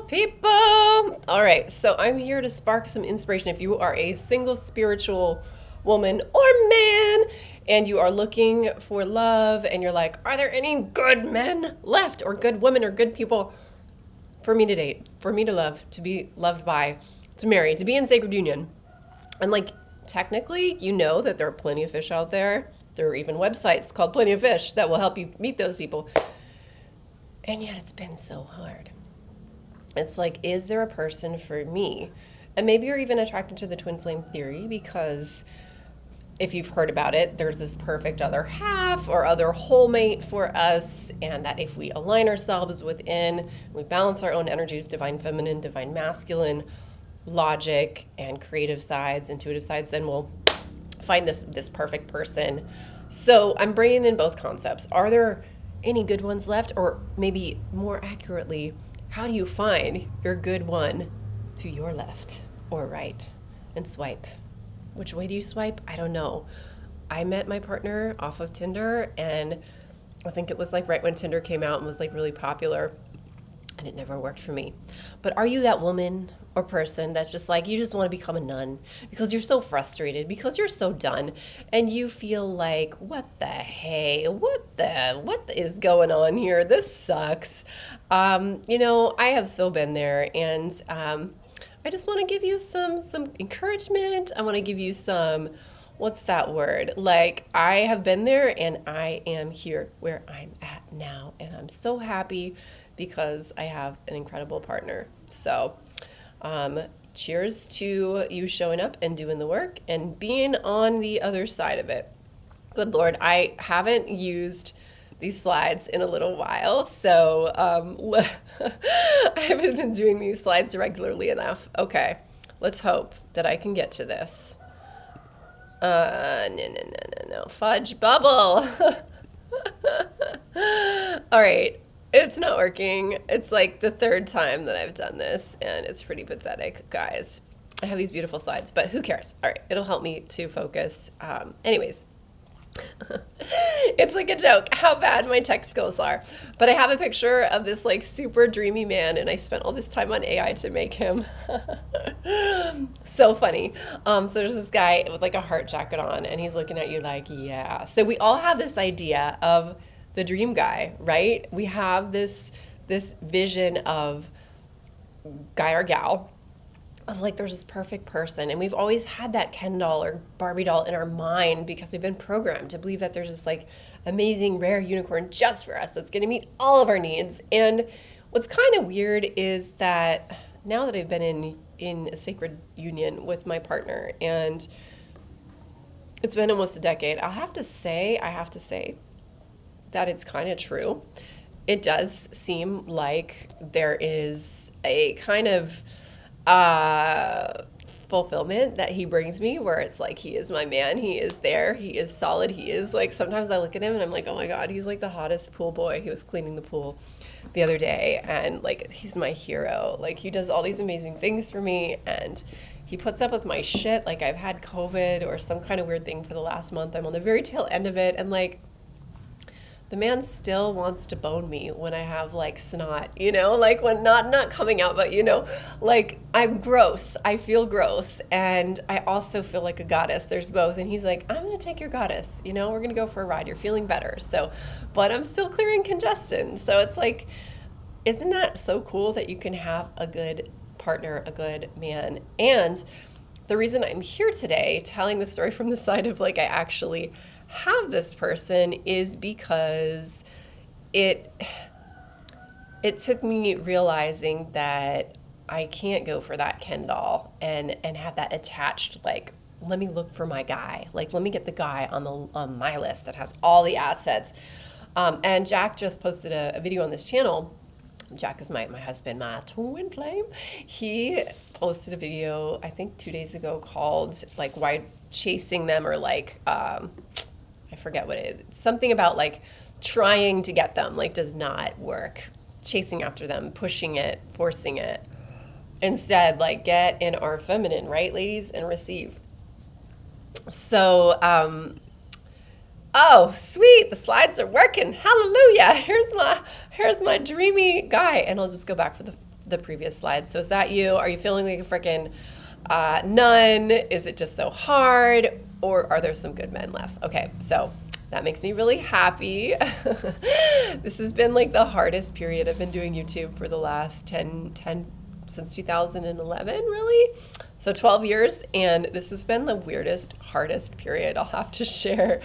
people. All right, so I'm here to spark some inspiration. If you are a single spiritual woman or man and you are looking for love and you're like, are there any good men left or good women or good people for me to date, for me to love, to be loved by, to marry, to be in sacred union? And like, technically, you know that there are plenty of fish out there. There are even websites called Plenty of Fish that will help you meet those people. And yet it's been so hard. It's like, is there a person for me? And maybe you're even attracted to the twin flame theory because if you've heard about it, there's this perfect other half or other whole mate for us. And that if we align ourselves within, we balance our own energies, divine feminine, divine masculine, logic and creative sides, intuitive sides, then we'll find this perfect person. So I'm bringing in both concepts. Are there any good ones left? Or maybe more accurately, how do you find your good one to your left or right and swipe? Which way do you swipe? I don't know. I met my partner off of Tinder, and I think it was like right when Tinder came out and was like really popular, and it never worked for me. But are you that woman or person that's just like, you just want to become a nun because you're so frustrated, because you're so done, and you feel like, what the hey, what is going on here? This sucks. I have so been there, and I just want to give you some encouragement. I want to give you some, what's that word? Like, I have been there, and I am here where I'm at now, and I'm so happy because I have an incredible partner. So, cheers to you showing up and doing the work and being on the other side of it. Good Lord, I haven't used these slides in a little while, so I haven't been doing these slides regularly enough. Okay, let's hope that I can get to this. No, fudge bubble. All right. It's not working. It's like the third time that I've done this, and it's pretty pathetic, guys. I have these beautiful slides, but who cares? All right, it'll help me to focus. Anyways, it's like a joke how bad my tech skills are. But I have a picture of this like super dreamy man, and I spent all this time on AI to make him. So funny. So there's this guy with like a heart jacket on, and he's looking at you like, yeah. So we all have this idea of the dream guy, right? We have this vision of guy or gal, of like there's this perfect person, and we've always had that Ken doll or Barbie doll in our mind because we've been programmed to believe that there's this like amazing rare unicorn just for us that's going to meet all of our needs. And what's kind of weird is that now that I've been in a sacred union with my partner, and it's been almost a decade, I have to say that it's kind of true. It does seem like there is a kind of fulfillment that he brings me where it's like, he is my man, he is there, he is solid, he is like, sometimes I look at him and I'm like, oh my God, he's like the hottest pool boy. He was cleaning the pool the other day, and like, he's my hero. Like, he does all these amazing things for me, and he puts up with my shit. Like, I've had COVID or some kind of weird thing for the last month. I'm on the very tail end of it, and like, the man still wants to bone me when I have like snot, like when not coming out, but like I'm gross. I feel gross. And I also feel like a goddess. There's both. And he's like, I'm going to take your goddess, we're going to go for a ride. You're feeling better. So, but I'm still clearing congestion. So it's like, isn't that so cool that you can have a good partner, a good man? And the reason I'm here today telling the story from the side of like, I actually have this person is because it took me realizing that I can't go for that Ken doll and have that attached, like, let me look for my guy, like let me get the guy on my list that has all the assets. And Jack just posted a video on this channel. Jack is my husband, my twin flame. He posted a video I think 2 days ago called like why chasing them, or like I forget what it is. Something about like trying to get them like does not work. Chasing after them, pushing it, forcing it. Instead, like get in our feminine, right, ladies, and receive. So, oh, sweet, the slides are working. Hallelujah. Here's my dreamy guy. And I'll just go back for the previous slide. So is that you? Are you feeling like a freaking nun? Is it just so hard? Or are there some good men left? Okay, so that makes me really happy. This has been like the hardest period. I've been doing YouTube for the last 10 since 2011, really. So 12 years, and this has been the weirdest, hardest period I'll have to share,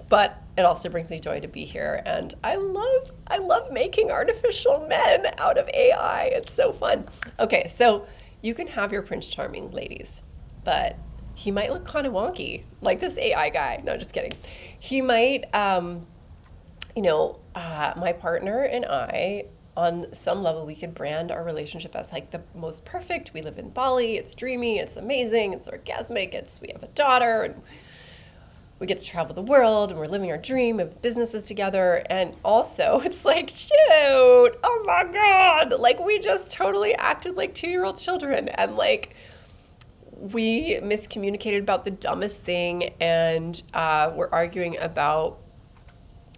but it also brings me joy to be here. And I love making artificial men out of AI. It's so fun. Okay, so you can have your Prince Charming, ladies, but he might look kind of wonky, like this AI guy. No, just kidding. He might, my partner and I, on some level, we could brand our relationship as like the most perfect. We live in Bali. It's dreamy. It's amazing. It's orgasmic. We have a daughter, and we get to travel the world, and we're living our dream of businesses together. And also, it's like, shoot, oh my God, like we just totally acted like 2-year-old children, and like we miscommunicated about the dumbest thing, and we're arguing about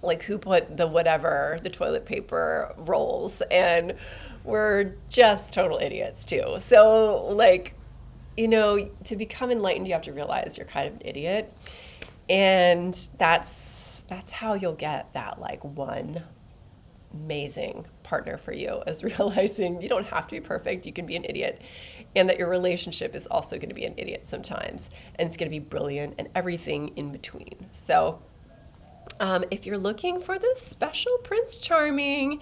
like who put the toilet paper rolls, and we're just total idiots too. So like, to become enlightened, you have to realize you're kind of an idiot. And that's how you'll get that like one amazing partner for you, is realizing you don't have to be perfect, you can be an idiot, and that your relationship is also going to be an idiot sometimes, and it's going to be brilliant, and everything in between. So if you're looking for this special Prince Charming,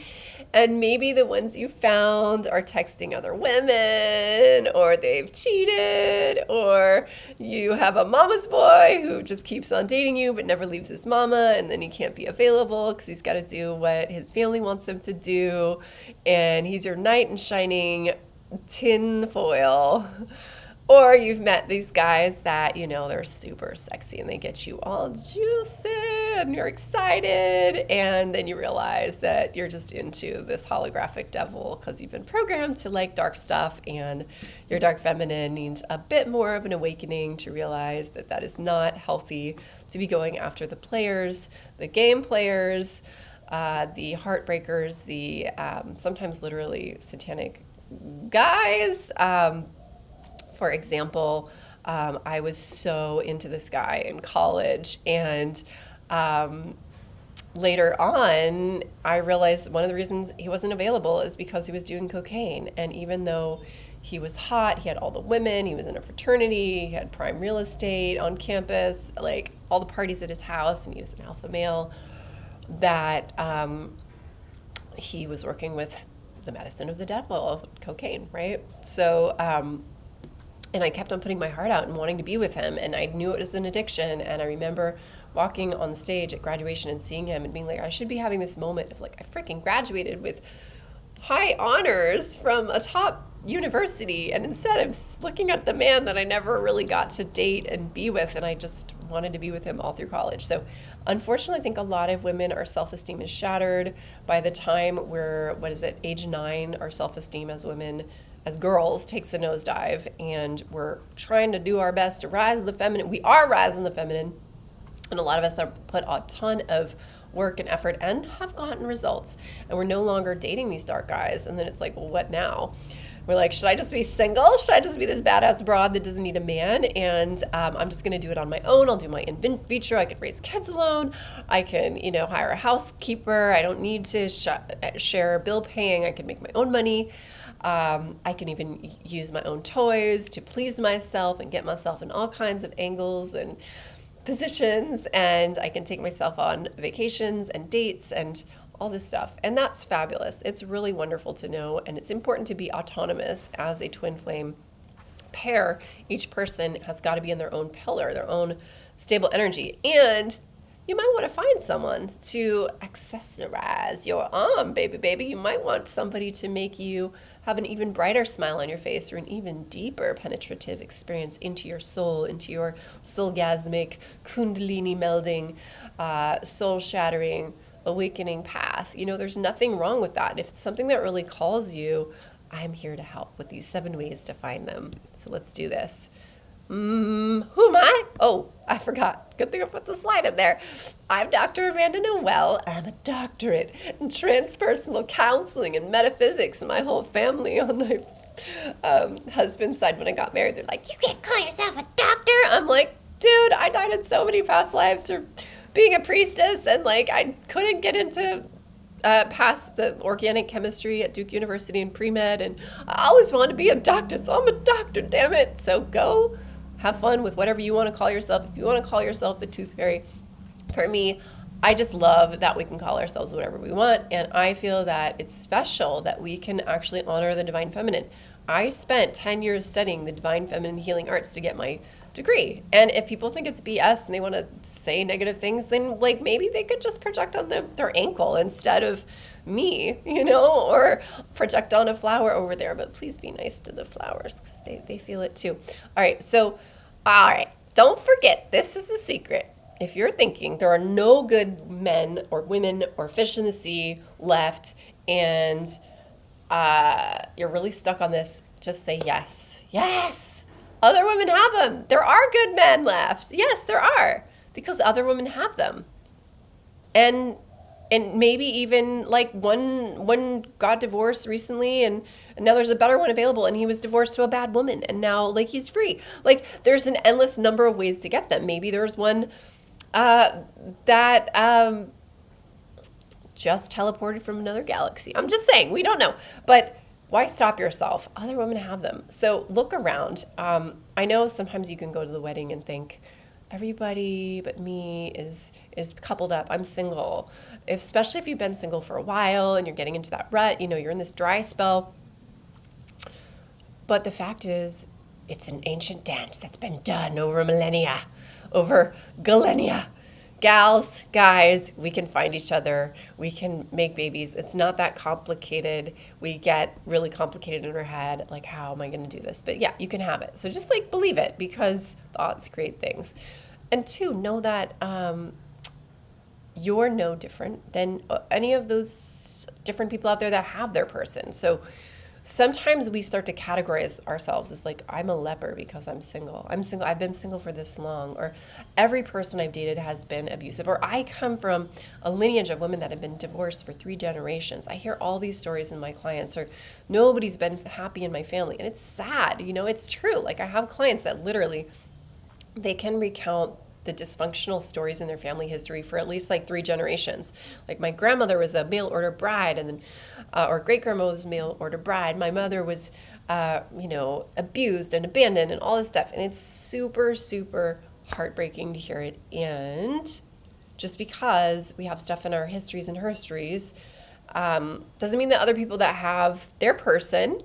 and maybe the ones you found are texting other women, or they've cheated, or you have a mama's boy who just keeps on dating you but never leaves his mama, and then he can't be available because he's got to do what his family wants him to do, and he's your knight in shining tin foil. Or you've met these guys that, they're super sexy and they get you all juicy and you're excited. And then you realize that you're just into this holographic devil because you've been programmed to like dark stuff, and your dark feminine needs a bit more of an awakening to realize that that is not healthy to be going after the players, the game players, the heartbreakers, the sometimes literally satanic guys. For example, I was so into this guy in college, and later on, I realized one of the reasons he wasn't available is because he was doing cocaine. And even though he was hot, he had all the women, he was in a fraternity, he had prime real estate on campus, like all the parties at his house, and he was an alpha male, that he was working with the medicine of the devil, cocaine, right? So, and I kept on putting my heart out and wanting to be with him, and I knew it was an addiction. And I remember walking on the stage at graduation and seeing him and being like, I should be having this moment of like, I freaking graduated with high honors from a top university, and instead I'm looking at the man that I never really got to date and be with, and I just wanted to be with him all through college. So unfortunately, I think a lot of women, our self-esteem is shattered by the time we're, age 9, our self-esteem as women, as girls, takes a nosedive, and we're trying to do our best to rise in the feminine. We are rising the feminine, and a lot of us have put a ton of work and effort and have gotten results, and we're no longer dating these dark guys. And then it's like, well, what now? We're like, should I just be single? Should I just be this badass broad that doesn't need a man? And I'm just going to do it on my own. I'll do my in vitro. I could raise kids alone. I can, hire a housekeeper. I don't need to share bill paying. I can make my own money. I can even use my own toys to please myself and get myself in all kinds of angles and positions. And I can take myself on vacations and dates and all this stuff. And that's fabulous. It's really wonderful to know. And it's important to be autonomous as a twin flame pair. Each person has got to be in their own pillar, their own stable energy. And you might want to find someone to accessorize your arm, baby. You might want somebody to make you have an even brighter smile on your face, or an even deeper penetrative experience into your soul, into your soulgasmic, kundalini melding, soul-shattering, awakening path. There's nothing wrong with that. If it's something that really calls you, I'm here to help with these 7 ways to find them. So let's do this. Who am I? Oh, I forgot. Good thing I put the slide in there. I'm Dr. Amanda Noelle. I'm a doctorate in transpersonal counseling and metaphysics. My whole family on my husband's side, when I got married, they're like, you can't call yourself a doctor. I'm like, dude, I died in so many past lives for being a priestess, and like I couldn't get into past the organic chemistry at Duke University in pre-med, and I always wanted to be a doctor, so I'm a doctor, damn it. So go have fun with whatever you want to call yourself. If you want to call yourself the Tooth Fairy, for me, I just love that we can call ourselves whatever we want, and I feel that it's special that we can actually honor the divine feminine. I spent 10 years studying the divine feminine healing arts to get my degree. And if people think it's BS and they want to say negative things, then like maybe they could just project on their ankle instead of me, or project on a flower over there. But please be nice to the flowers because they feel it too. All right, don't forget, this is the secret. If you're thinking there are no good men or women or fish in the sea left, and you're really stuck on this, just say yes. Yes! Other women have them. There are good men left. Yes, there are. Because other women have them. And maybe even like one got divorced recently, and now there's a better one available, and he was divorced to a bad woman, and now like he's free. Like there's an endless number of ways to get them. Maybe there's one that just teleported from another galaxy. I'm just saying, we don't know. But why stop yourself? Other women have them. So look around. I know sometimes you can go to the wedding and think, everybody but me is coupled up. I'm single. Especially if you've been single for a while and you're getting into that rut, you're in this dry spell. But the fact is, it's an ancient dance that's been done over millennia, over gallennia. Gals, guys, we can find each other. We can make babies. It's not that complicated. We get really complicated in our head, like, how am I going to do this? But yeah, you can have it. So just like believe it, because thoughts create things. And two, know that you're no different than any of those different people out there that have their person. So sometimes we start to categorize ourselves as like, I'm a leper because I'm single. I've been single for this long. Or every person I've dated has been abusive. Or I come from a lineage of women that have been divorced for 3 generations. I hear all these stories in my clients, or nobody's been happy in my family. And it's sad, it's true. Like I have clients that literally, they can recount the dysfunctional stories in their family history for at least like 3 generations. Like my grandmother was a mail order bride, and then, or great grandma was a mail order bride. My mother was, abused and abandoned and all this stuff. And it's super, super heartbreaking to hear it. And just because we have stuff in our histories and herstories, doesn't mean that other people that have their person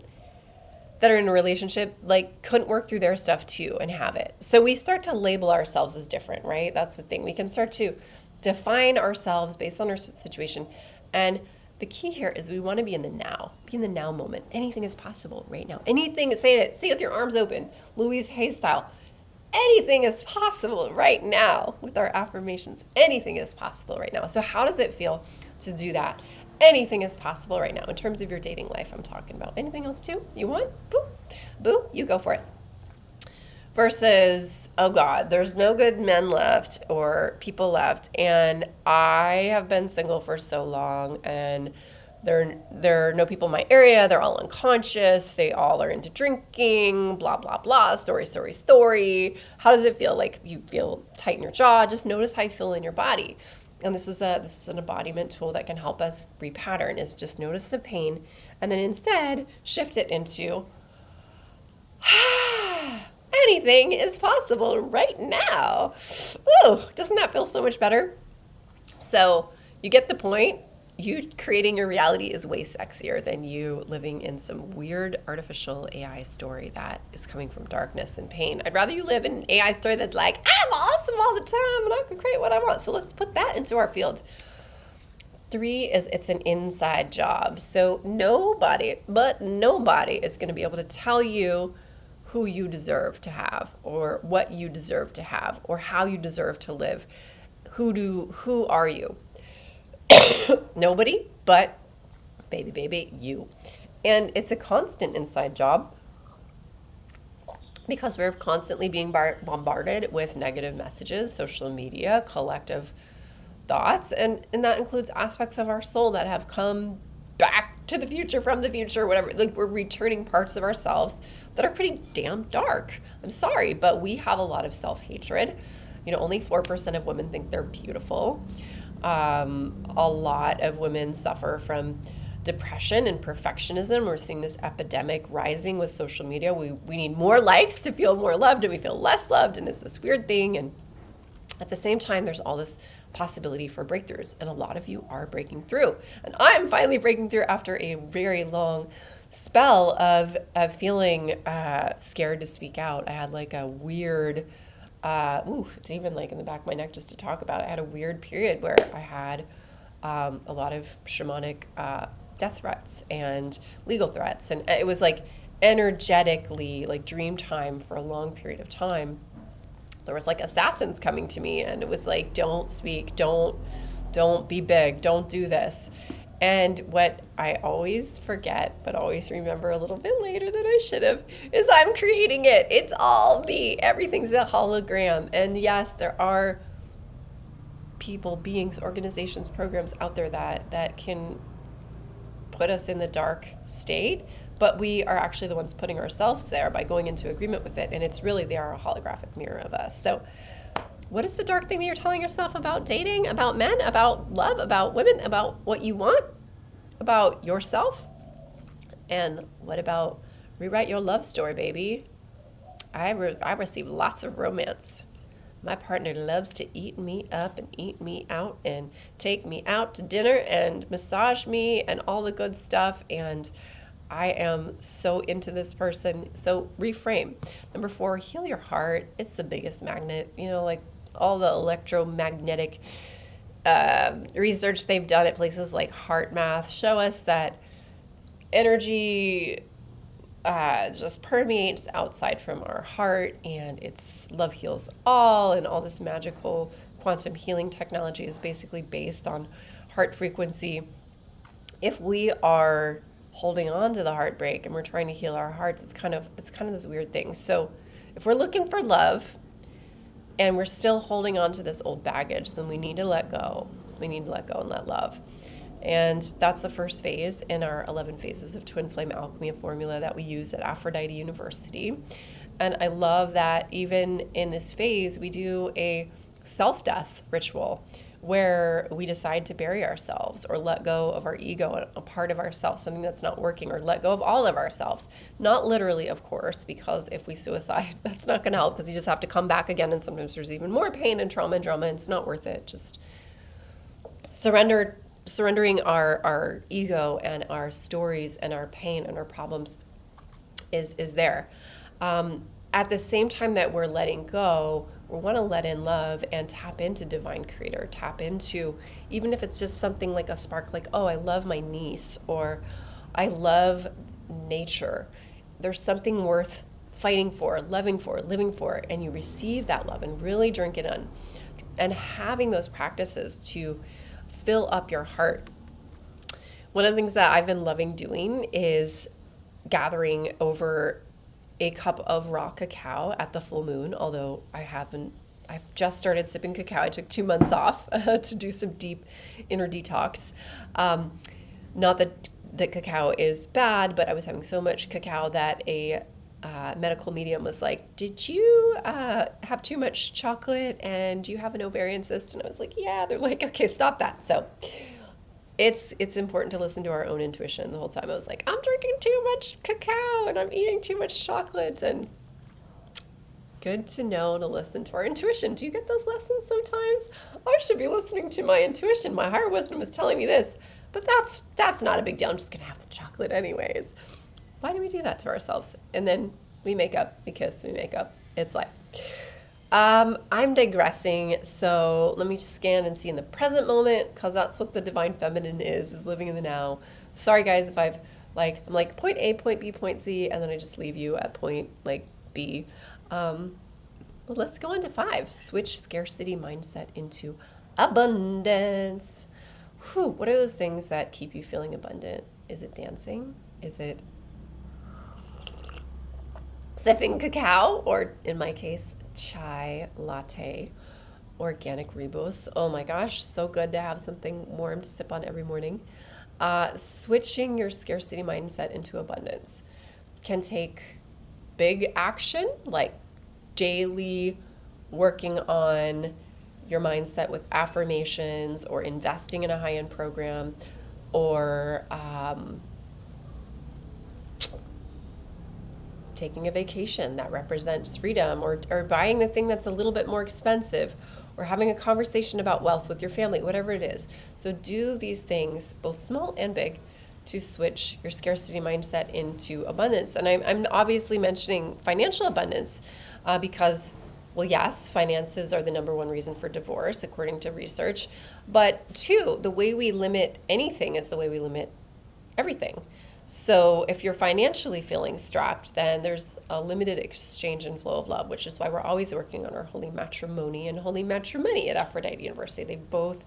that are in a relationship like couldn't work through their stuff too and have it. So we start to label ourselves as different, right? That's the thing. We can start to define ourselves based on our situation. And the key here is we want to be in the now. Be in the now moment. Anything is possible right now. Anything, say it with your arms open, Louise Hay style. Anything is possible right now with our affirmations. Anything is possible right now. So how does it feel to do that? Anything is possible right now in terms of your dating life. I'm talking about anything else too you want? Boo, you go for it. Versus, oh God, there's no good men left or people left, and I have been single for so long, and there are no people in my area. They're all unconscious. They all are into drinking, blah, blah, blah, story. How does it feel? Like you feel tight in your jaw. Just notice how you feel in your body. And this is an embodiment tool that can help us repattern, is just notice the pain and then instead shift it into anything is possible right now. Ooh, doesn't that feel so much better? So you get the point. You creating your reality is way sexier than you living in some weird artificial AI story that is coming from darkness and pain. I'd rather you live in an AI story that's like, I'm awesome all the time and I can create what I want. So let's put that into our field. 3 is it's an inside job. So nobody is going to be able to tell you who you deserve to have, or what you deserve to have, or how you deserve to live. Who are you? Nobody but baby, you. And it's a constant inside job because we're constantly being bombarded with negative messages, social media, collective thoughts, and that includes aspects of our soul that have come back to the future from the future, whatever. Like, we're returning parts of ourselves that are pretty damn dark. I'm sorry, but we have a lot of self-hatred. Only 4% of women think they're beautiful. A lot of women suffer from depression and perfectionism. We're seeing this epidemic rising with social media. We need more likes to feel more loved, and we feel less loved, and it's this weird thing. And at the same time, there's all this possibility for breakthroughs, and a lot of you are breaking through. And I'm finally breaking through after a very long spell of feeling scared to speak out. I had like a weird, it's even like in the back of my neck just to talk about it. I had a weird period where I had a lot of shamanic death threats and legal threats, and it was like energetically like dream time for a long period of time. There was like assassins coming to me, and it was like, don't speak, don't be big, don't do this. And what I always forget, but always remember a little bit later than I should have, is I'm creating it. It's all me. Everything's a hologram. And yes, there are people, beings, organizations, programs out there that can put us in the dark state, but we are actually the ones putting ourselves there by going into agreement with it. And it's really, they are a holographic mirror of us. So what is the dark thing that you're telling yourself about dating, about men, about love, about women, about what you want, about yourself? And what about rewrite your love story, baby? I receive lots of romance. My partner loves to eat me up and eat me out and take me out to dinner and massage me and all the good stuff. And I am so into this person. So reframe. Number 4, heal your heart. It's the biggest magnet. Like all the electromagnetic research they've done at places like Heart Math show us that energy just permeates outside from our heart, and it's love heals all, and all this magical quantum healing technology is basically based on heart frequency. If we are holding on to the heartbreak and we're trying to heal our hearts, it's kind of this weird thing. So if we're looking for love and we're still holding on to this old baggage, then we need to let go. We need to let go and let love. And that's the first phase in our 11 phases of Twin Flame Alchemy formula that we use at Aphrodite University. And I love that even in this phase, we do a self-death ritual where we decide to bury ourselves or let go of our ego, a part of ourselves, something that's not working, or let go of all of ourselves. Not literally, of course, because if we suicide, that's not going to help, because you just have to come back again, and sometimes there's even more pain and trauma and drama, and it's not worth it. Just surrendering our ego and our stories and our pain and our problems is there. At the same time that we're letting go, we want to let in love and tap into divine creator, tap into, even if it's just something like a spark, like, oh, I love my niece, or I love nature. There's something worth fighting for, loving for, living for, and you receive that love and really drink it in. And having those practices to fill up your heart. One of the things that I've been loving doing is gathering over a cup of raw cacao at the full moon, although I've just started sipping cacao. I took 2 months off to do some deep inner detox. Not that cacao is bad, but I was having so much cacao that a medical medium was like, did you have too much chocolate, and do you have an ovarian cyst? And I was like, yeah. They're like, okay, stop that. So it's important to listen to our own intuition. The whole time I was like, I'm drinking too much cacao and I'm eating too much chocolate. And good to know to listen to our intuition. Do you get those lessons sometimes? I should be listening to my intuition. My higher wisdom is telling me this, but that's not a big deal. I'm just gonna have the chocolate anyways. Why do we do that to ourselves? And then we make up, we kiss, we make up. It's life. I'm digressing, so let me just scan and see in the present moment, because that's what the divine feminine is living in the now. Sorry guys if I'm like point A, point B, point C, and then I just leave you at point like B. Well, let's go on to 5. Switch scarcity mindset into abundance. Whew, what are those things that keep you feeling abundant? Is it dancing? Is it sipping cacao, or in my case, chai latte, organic rooibos. Oh my gosh, so good to have something warm to sip on every morning. Switching your scarcity mindset into abundance can take big action, like daily working on your mindset with affirmations or investing in a high-end program or taking a vacation that represents freedom or buying the thing that's a little bit more expensive or having a conversation about wealth with your family, whatever it is. So do these things, both small and big, to switch your scarcity mindset into abundance. And I'm obviously mentioning financial abundance because, well, yes, finances are the number one reason for divorce, according to research. But two, the way we limit anything is the way we limit everything. So if you're financially feeling strapped, then there's a limited exchange and flow of love, which is why we're always working on our holy matrimony and holy matrimony at Aphrodite University. They both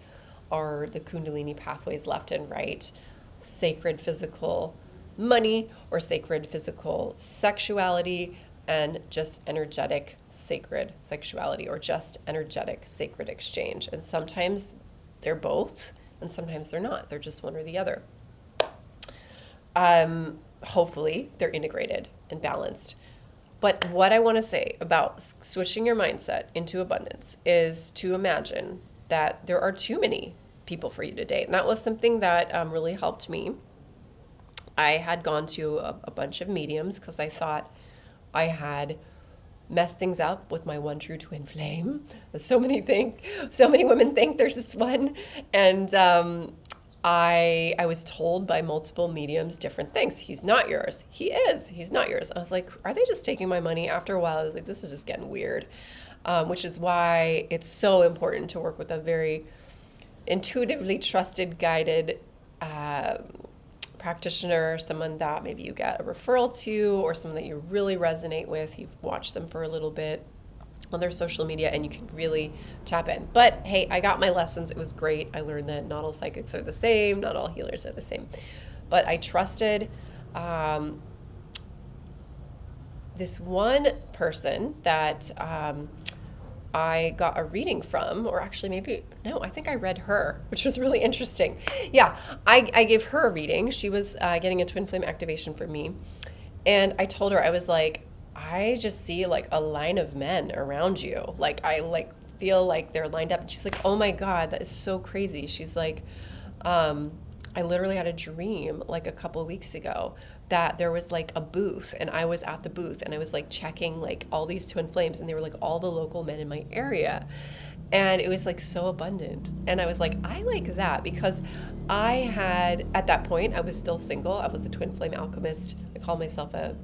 are the Kundalini pathways left and right, sacred physical money or sacred physical sexuality, and just energetic sacred sexuality or just energetic sacred exchange. And sometimes they're both and sometimes they're not. They're just one or the other. Hopefully they're integrated and balanced. But what I want to say about switching your mindset into abundance is to imagine that there are too many people for you to date. And that was something that really helped me. I had gone to a bunch of mediums because I thought I had messed things up with my one true twin flame. So many women think there's this one. And I was told by multiple mediums different things. He's not yours. He is. He's not yours. I was like, are they just taking my money? After a while, I was like, this is just getting weird, which is why it's so important to work with a very intuitively trusted, guided practitioner, someone that maybe you get a referral to or someone that you really resonate with. You've watched them for a little bit on their social media and you can really tap in. But hey, I got my lessons. It was great. I learned that not all psychics are the same, not all healers are the same. But I trusted this one person that I got a reading from, or actually I think I read her, which was really interesting. Yeah, I gave her a reading. She was getting a twin flame activation for me. And I told her, I was like, I just see like a line of men around you. Like I feel like they're lined up. And she's like, oh my God, that is so crazy. She's like, I literally had a dream like a couple of weeks ago that there was like a booth and I was at the booth and I was like checking like all these twin flames and they were like all the local men in my area. And it was like so abundant. And I was like, I like that because I had, at that point, I was still single. I was a twin flame alchemist. I call myself a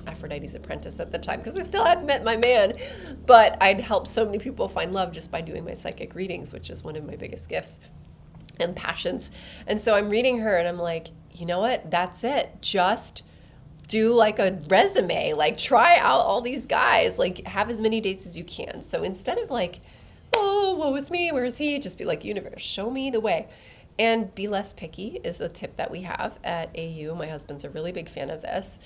Aphrodite's apprentice at the time because I still hadn't met my man, but I'd helped so many people find love just by doing my psychic readings, which is one of my biggest gifts and passions. And so I'm reading her and I'm like, you know what? That's it. Just do like a resume, like try out all these guys, like have as many dates as you can. So instead of like, oh, woe is me, where is he? Just be like, universe, show me the way. And be less picky is a tip that we have at AU. My husband's a really big fan of this.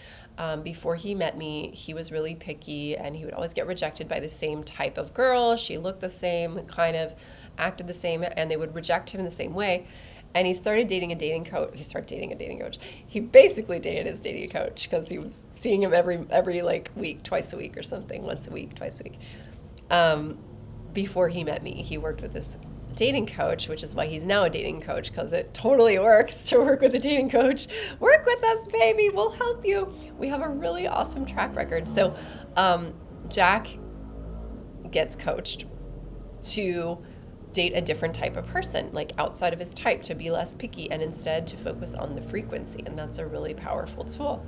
Before he met me, he was really picky and he would always get rejected by the same type of girl. She looked the same, kind of acted the same, and they would reject him in the same way. And he started dating a dating coach. He basically dated his dating coach because he was seeing him every like week, twice a week or something, once a week, twice a week. Before he met me, he worked with this dating coach, which is why he's now a dating coach, because it totally works to work with a dating coach. Work with us, baby. We'll help you. We have a really awesome track record. So Jack gets coached to date a different type of person, like outside of his type, to be less picky and instead to focus on the frequency. And that's a really powerful tool.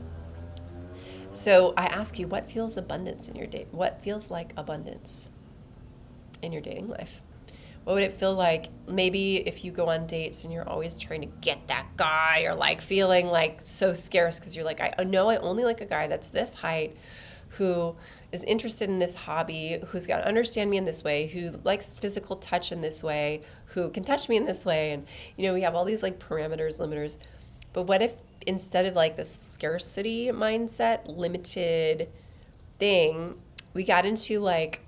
So I ask you, what feels abundance in your date? What feels like abundance in your dating life? What would it feel like maybe if you go on dates and you're always trying to get that guy, or like feeling like so scarce because you're like, I know I only like a guy that's this height, who is interested in this hobby, who's going to understand me in this way, who likes physical touch in this way, who can touch me in this way. And, you know, we have all these like parameters, limiters. But what if instead of like this scarcity mindset, limited thing, we got into like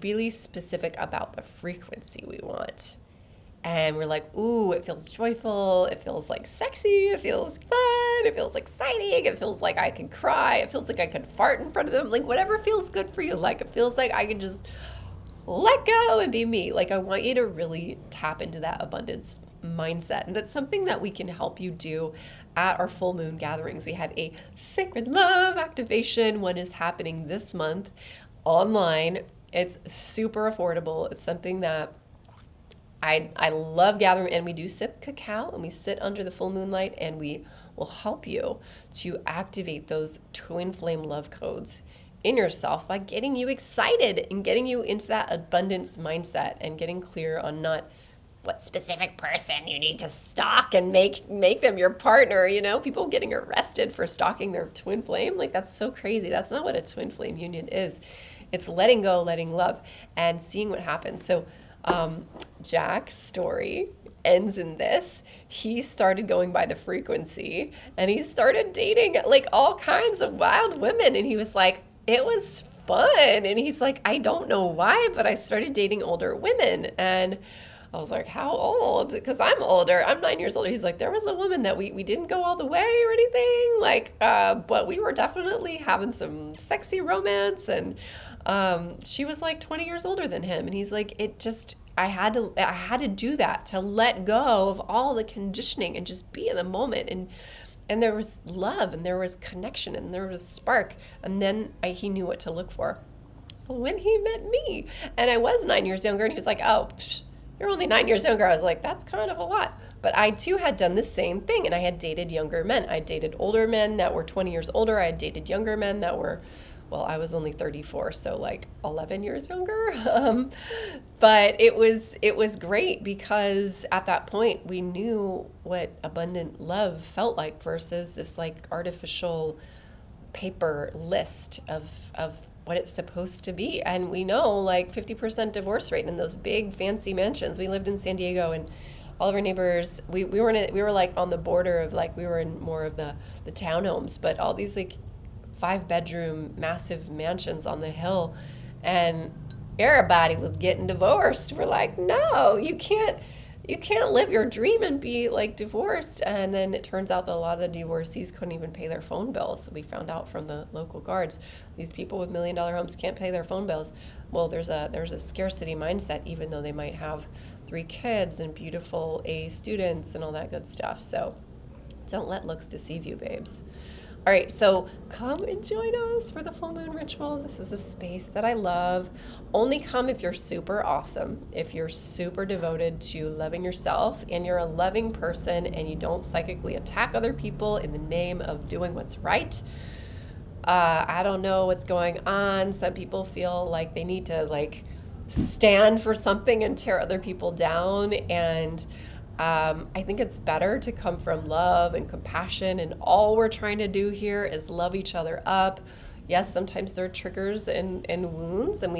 really specific about the frequency we want. And we're like, ooh, it feels joyful. It feels like sexy. It feels fun. It feels exciting. It feels like I can cry. It feels like I could fart in front of them. Like whatever feels good for you. Like it feels like I can just let go and be me. Like I want you to really tap into that abundance mindset. And that's something that we can help you do at our full moon gatherings. We have a sacred love activation. One is happening this month online. It's super affordable. It's something that I love gathering, and we do sip cacao and we sit under the full moonlight and we will help you to activate those twin flame love codes in yourself by getting you excited and getting you into that abundance mindset and getting clear on not what specific person you need to stalk and make them your partner. You know, people getting arrested for stalking their twin flame. Like that's so crazy. That's not what a twin flame union is. It's letting go, letting love, and seeing what happens. So Jack's story ends in this. He started going by the frequency and he started dating like all kinds of wild women. And he was like, it was fun. And he's like, I don't know why, but I started dating older women. And I was like, how old? Because I'm older. I'm 9 years older. He's like, there was a woman that we didn't go all the way or anything. Like, but we were definitely having some sexy romance. And she was like 20 years older than him. And he's like, I had to do that to let go of all the conditioning and just be in the moment. And there was love and there was connection and there was spark. And then he knew what to look for when he met me. And I was 9 years younger and he was like, oh, you're only 9 years younger. I was like, that's kind of a lot. But I too had done the same thing. And I had dated younger men. I dated older men that were 20 years older. I had dated younger men that were, well, I was only 34, so like 11 years younger. But it was great because at that point we knew what abundant love felt like versus this like artificial paper list of what it's supposed to be. And we know like 50% divorce rate in those big fancy mansions. We lived in San Diego and all of our neighbors, we were like on the border of like, we were in more of the townhomes, but all these like 5-bedroom massive mansions on the hill, and everybody was getting divorced. We're like, no, you can't live your dream and be like divorced. And then it turns out that a lot of the divorcees couldn't even pay their phone bills. So we found out from the local guards, these people with $1 million homes can't pay their phone bills. Well, there's a scarcity mindset, even though they might have 3 kids and beautiful A students and all that good stuff. So don't let looks deceive you, babes. All right, so come and join us for the full moon ritual. This is a space that I love. Only come if you're super awesome, if you're super devoted to loving yourself and you're a loving person and you don't psychically attack other people in the name of doing what's right. I don't know what's going on. Some people feel like they need to like stand for something and tear other people down, and I think it's better to come from love and compassion, and all we're trying to do here is love each other up. Yes, sometimes there are triggers and wounds, and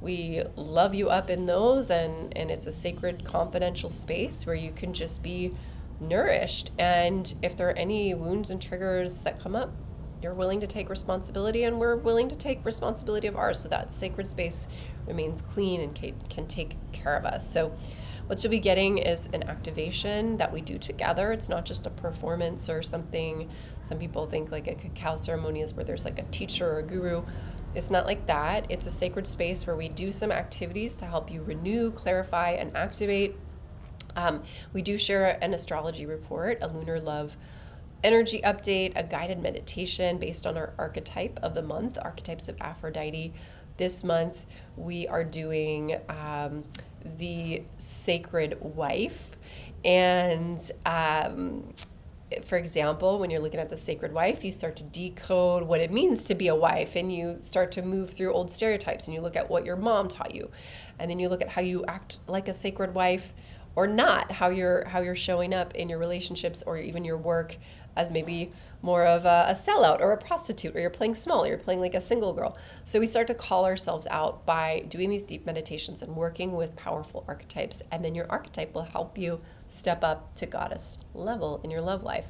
we love you up in those, and it's a sacred confidential space where you can just be nourished. And if there are any wounds and triggers that come up, you're willing to take responsibility, and we're willing to take responsibility of ours, so that sacred space remains clean and can take care of us. So what you'll be getting is an activation that we do together. It's not just a performance or something. Some people think like a cacao ceremony is where there's like a teacher or a guru. It's not like that. It's a sacred space where we do some activities to help you renew, clarify, and activate. We do share an astrology report, a lunar love energy update, a guided meditation based on our archetype of the month, archetypes of Aphrodite. This month we are doing the sacred wife. And for example, when you're looking at the sacred wife, you start to decode what it means to be a wife, and you start to move through old stereotypes, and you look at what your mom taught you, and then you look at how you act like a sacred wife or not, how you're showing up in your relationships or even your work as maybe more of a sellout or a prostitute, or you're playing small, or you're playing like a single girl. So we start to call ourselves out by doing these deep meditations and working with powerful archetypes, and then your archetype will help you step up to goddess level in your love life.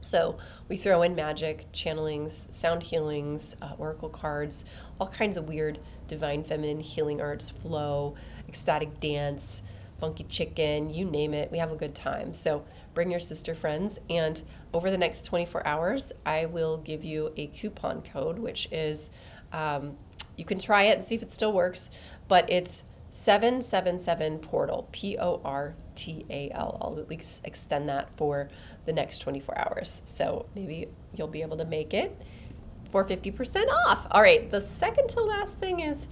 So we throw in magic, channelings, sound healings, oracle cards, all kinds of weird divine feminine healing arts, flow, ecstatic dance, funky chicken, you name it. We have a good time. So bring your sister friends. And over the next 24 hours, I will give you a coupon code, which is, you can try it and see if it still works, but it's 777 portal, PORTAL. I'll at least extend that for the next 24 hours. So maybe you'll be able to make it for 50% off. All right, the second to last thing is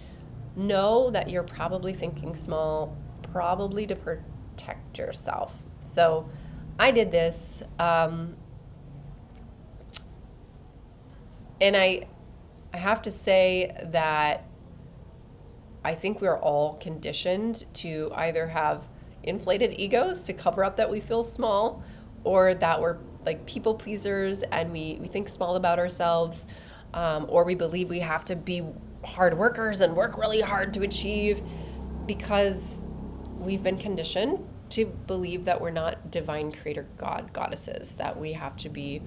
know that you're probably thinking small, probably to protect yourself. So I did this, and I have to say that I think we're all conditioned to either have inflated egos to cover up that we feel small, or that we're like people pleasers and we think small about ourselves, or we believe we have to be hard workers and work really hard to achieve, because we've been conditioned to believe that we're not divine creator goddesses, that we have to be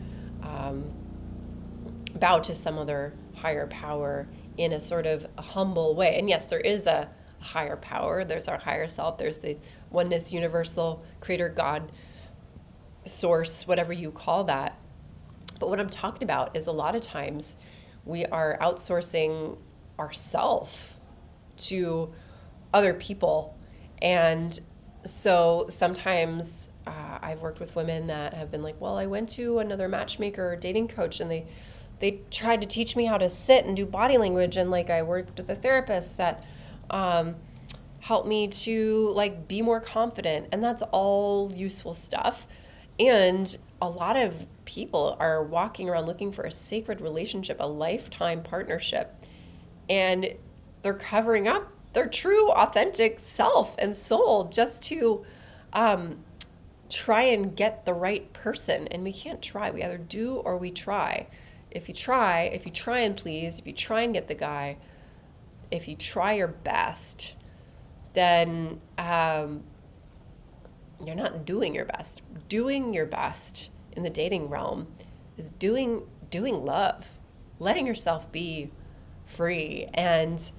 bow to some other higher power in a sort of a humble way. And yes, there is a higher power. There's our higher self. There's the oneness, universal, creator, God, source, whatever you call that. But what I'm talking about is a lot of times we are outsourcing ourself to other people. And so sometimes I've worked with women that have been like, well, I went to another matchmaker or dating coach, and they tried to teach me how to sit and do body language, and like I worked with a therapist that helped me to like be more confident, and that's all useful stuff. And a lot of people are walking around looking for a sacred relationship, a lifetime partnership, and they're covering up their true authentic self and soul just to try and get the right person. And we can't try. We either do or we try. If you try and please, if you try and get the guy, if you try your best, then you're not doing your best. Doing your best in the dating realm is doing love, letting yourself be free. And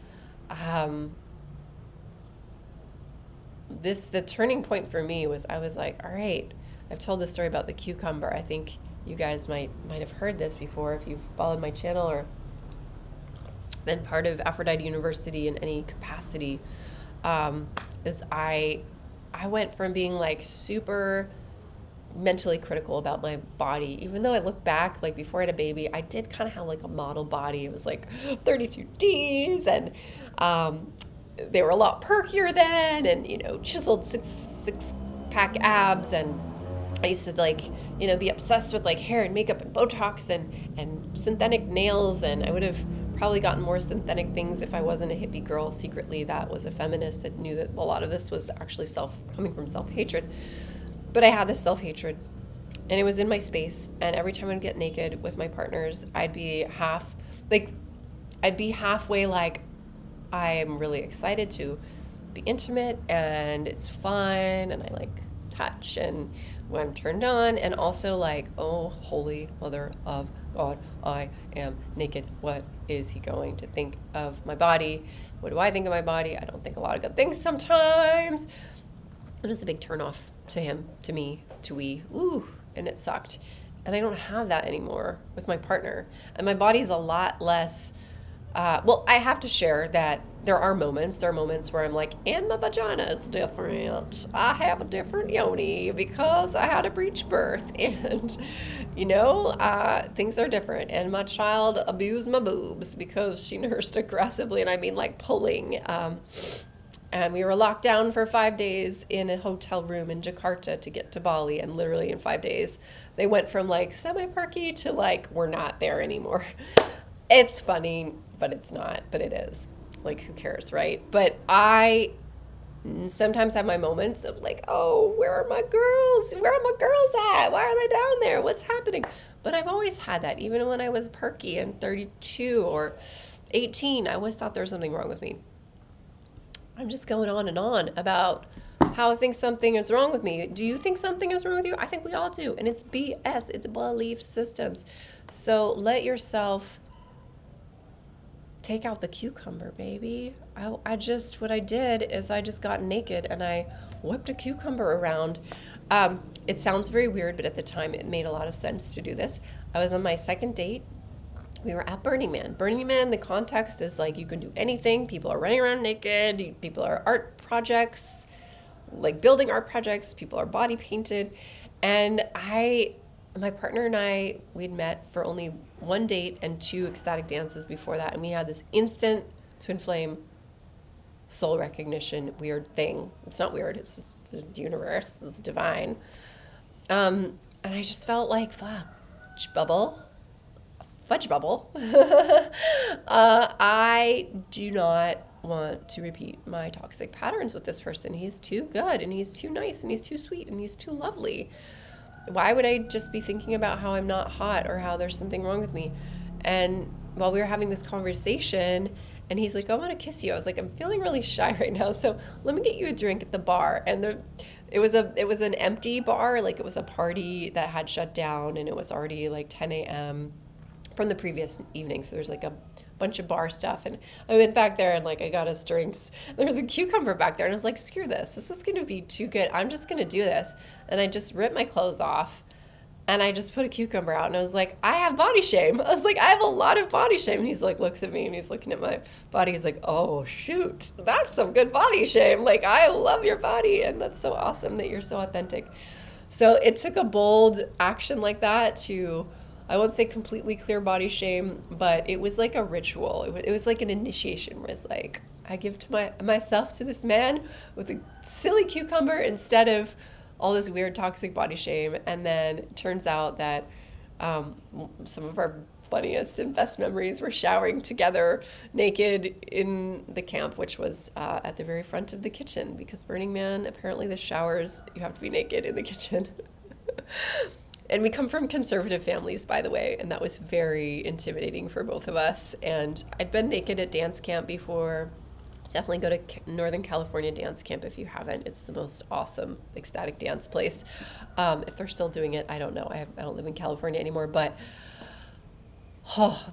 the turning point for me was, I was like, all right, I've told this story about the cucumber. I think you guys might have heard this before if you've followed my channel or been part of Aphrodite University in any capacity. Is I went from being like super mentally critical about my body, even though I look back, like before I had a baby, I did kind of have like a model body. It was like 32 Ds, and they were a lot perkier then, and chiseled six pack abs, and I used to like be obsessed with like hair and makeup and Botox and synthetic nails, and I would have probably gotten more synthetic things if I wasn't a hippie girl secretly that was a feminist that knew that a lot of this was actually coming from self-hatred. But I had this self-hatred, and it was in my space, and every time I'd get naked with my partners, I'd be halfway like, I'm really excited to be intimate, and it's fun, and I like touch, and when I'm turned on, and also like, oh, holy mother of God, I am naked. What is he going to think of my body? What do I think of my body? I don't think a lot of good things sometimes. It was a big turnoff to him, to me, to we. Ooh, and it sucked. And I don't have that anymore with my partner. And my body's a lot less, I have to share that there are moments where I'm like, and my vagina is different. I have a different yoni because I had a breech birth. And, things are different. And my child abused my boobs because she nursed aggressively. And I mean like pulling. And we were locked down for 5 days in a hotel room in Jakarta to get to Bali. And literally in 5 days, they went from like semi-perky to like, we're not there anymore. It's funny, but it's not, but it is. Like, who cares, right? But I sometimes have my moments of like, oh, where are my girls? Where are my girls at? Why are they down there? What's happening? But I've always had that. Even when I was perky and 32 or 18, I always thought there was something wrong with me. I'm just going on and on about how I think something is wrong with me. Do you think something is wrong with you? I think we all do. And it's BS. It's belief systems. So let yourself take out the cucumber, baby. What I did is I just got naked and I whipped a cucumber around. It sounds very weird, but at the time it made a lot of sense to do this. I was on my second date. We were at Burning Man. Burning Man, the context is like you can do anything. People are running around naked. People are art projects, like building art projects. People are body painted. And my partner and I, we'd met for only one date and 2 ecstatic dances before that. And we had this instant twin flame soul recognition weird thing. It's not weird. It's just the universe. It's divine. And I just felt like, fudge bubble. I do not want to repeat my toxic patterns with this person. He's too good and he's too nice and he's too sweet and he's too lovely. Why would I just be thinking about how I'm not hot or how there's something wrong with me? And while we were having this conversation, and he's like, I want to kiss you. I was like, I'm feeling really shy right now, so let me get you a drink at the bar. And it was an empty bar, like it was a party that had shut down, and it was already like 10 a.m. from the previous evening. So there's like a bunch of bar stuff, and I went back there and like I got us drinks. There was a cucumber back there, and I was like, screw this. This is gonna be too good. I'm just gonna do this. And I just ripped my clothes off. And I just put a cucumber out and I was like, I have body shame. I was like, I have a lot of body shame. And he's like, looks at me and he's looking at my body. He's like, oh, shoot, that's some good body shame. Like, I love your body. And that's so awesome that you're so authentic. So it took a bold action like that to, I won't say completely clear body shame, but it was like a ritual. It was like an initiation where it's like, I give to myself to this man with a silly cucumber instead of all this weird toxic body shame. And then it turns out that some of our funniest and best memories were showering together naked in the camp, which was at the very front of the kitchen, because Burning Man, apparently the showers, you have to be naked in the kitchen. And we come from conservative families, by the way, and that was very intimidating for both of us. And I'd been naked at dance camp before. Definitely go to Northern California dance camp if you haven't. It's the most awesome ecstatic dance place. If they're still doing it, I don't know. I don't live in California anymore, but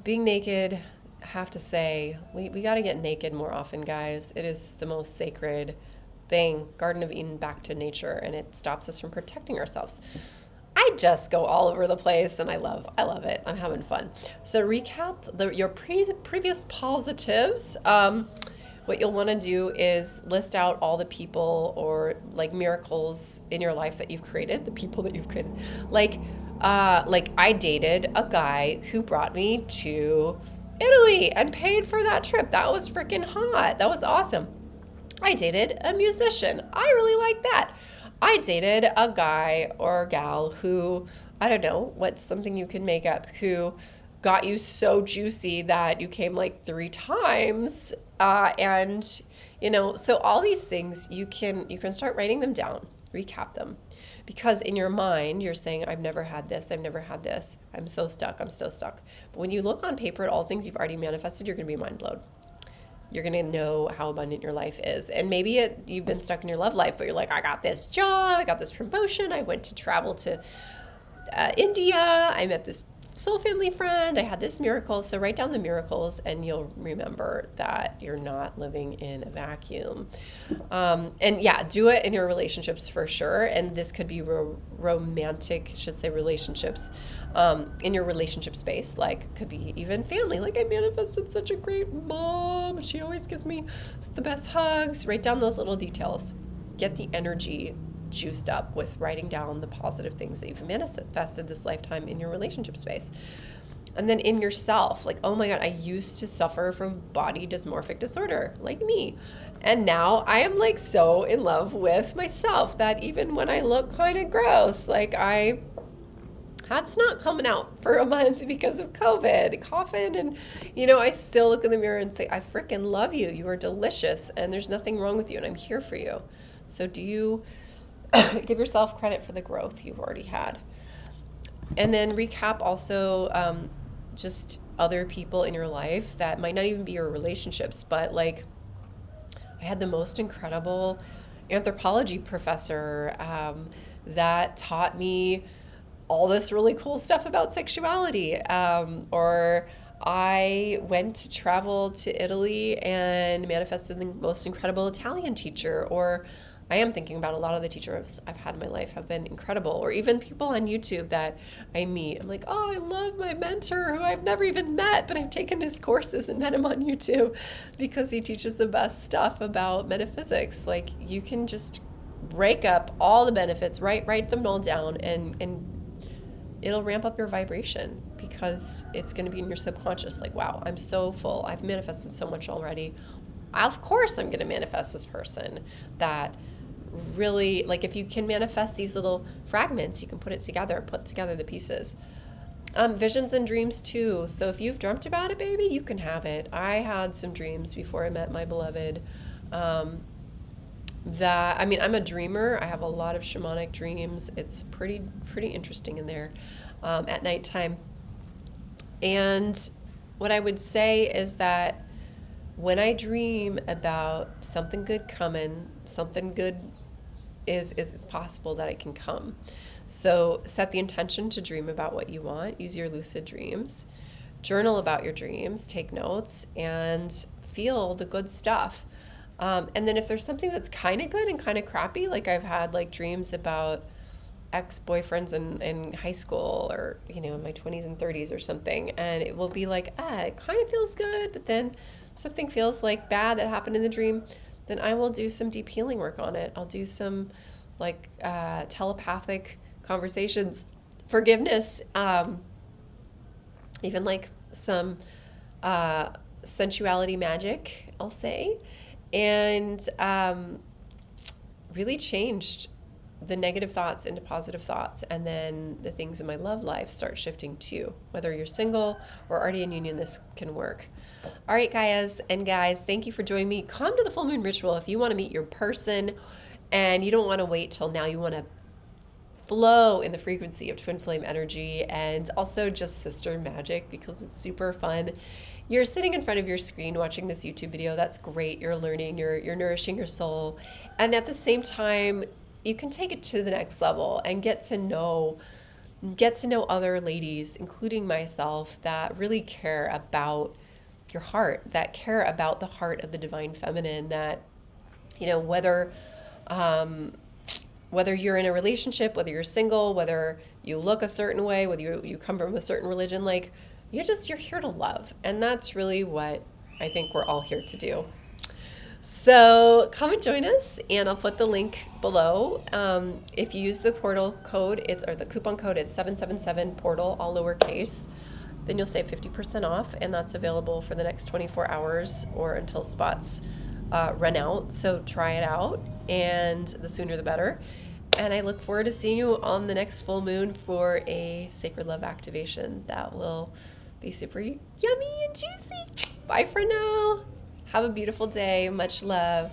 being naked, I have to say, we got to get naked more often, guys. It is the most sacred thing, Garden of Eden back to nature, and it stops us from protecting ourselves. I just go all over the place, and I love it. I'm having fun. So recap your previous positives. What you'll want to do is list out all the people or like miracles in your life that you've created, the people that you've created. Like I dated a guy who brought me to Italy and paid for that trip. That was freaking hot. That was awesome. I dated a musician. I really like that. I dated a guy or a gal who, I don't know, what's something you can make up, who got you so juicy that you came like 3 times. And, you know, so all these things you can start writing them down, recap them. Because in your mind, you're saying, I've never had this, I'm so stuck. But when you look on paper at all things you've already manifested, you're going to be mind blown. You're going to know how abundant your life is. And maybe you've been stuck in your love life, but you're like, I got this job, I got this promotion, I went to travel to India, I met this soul family friend, I had this miracle. So write down the miracles and you'll remember that you're not living in a vacuum. And yeah, do it in your relationships for sure. And this could be romantic, relationships, in your relationship space, like could be even family. Like I manifested such a great mom. She always gives me the best hugs. Write down those little details. Get the energy juiced up with writing down the positive things that you've manifested this lifetime in your relationship space. And then in yourself, like, oh my God, I used to suffer from body dysmorphic disorder, like me. And now I am like so in love with myself that even when I look kind of gross, like I had snot coming out for a month because of COVID, coughing, and you know, I still look in the mirror and say, I freaking love you. You are delicious and there's nothing wrong with you and I'm here for you. So do you give yourself credit for the growth you've already had? And then recap also just other people in your life that might not even be your relationships, but like I had the most incredible anthropology professor that taught me all this really cool stuff about sexuality. Or I went to travel to Italy and manifested the most incredible Italian teacher. Or I am thinking about a lot of the teachers I've had in my life have been incredible. Or even people on YouTube that I meet. I'm like, oh, I love my mentor who I've never even met, but I've taken his courses and met him on YouTube because he teaches the best stuff about metaphysics. Like, you can just break up all the benefits, write them all down, and it'll ramp up your vibration because it's going to be in your subconscious. Like, wow, I'm so full. I've manifested so much already. Of course I'm going to manifest this person that really, like, if you can manifest these little fragments, you can put together the pieces. Visions and dreams too. So if you've dreamt about it, baby, you can have it. I had some dreams before I met my beloved. I'm a dreamer. I have a lot of shamanic dreams. It's pretty interesting in there at nighttime. And what I would say is that when I dream about something good coming, something good is possible that it can come. So set the intention to dream about what you want. Use your lucid dreams. Journal about your dreams. Take notes and feel the good stuff. And then if there's something that's kind of good and kind of crappy, like I've had like dreams about ex-boyfriends in high school or, in my 20s and 30s or something, and it will be like, it kind of feels good, but then something feels like bad that happened in the dream, then I will do some deep healing work on it. I'll do some like telepathic conversations, forgiveness, even like some sensuality magic, I'll say, and really changed the negative thoughts into positive thoughts. And then the things in my love life start shifting too. Whether you're single or already in union, this can work. All right, guys and guys, thank you for joining me. Come to the full moon ritual if you want to meet your person and you don't want to wait till now. You want to flow in the frequency of twin flame energy and also just sister magic because it's super fun. You're sitting in front of your screen watching this YouTube video. That's great. You're learning, you're nourishing your soul. And at the same time, you can take it to the next level and get to know other ladies, including myself, that really care about your heart, that care about the heart of the divine feminine, that, whether you're in a relationship, whether you're single, whether you look a certain way, whether you come from a certain religion, like you're here to love. And that's really what I think we're all here to do. So come and join us, and I'll put the link below. If you use the portal code, the coupon code, it's 777 portal, all lowercase, then you'll save 50% off, and that's available for the next 24 hours or until spots run out. So try it out, and the sooner the better. And I look forward to seeing you on the next full moon for a sacred love activation that will be super yummy and juicy. Bye for now. Have a beautiful day. Much love.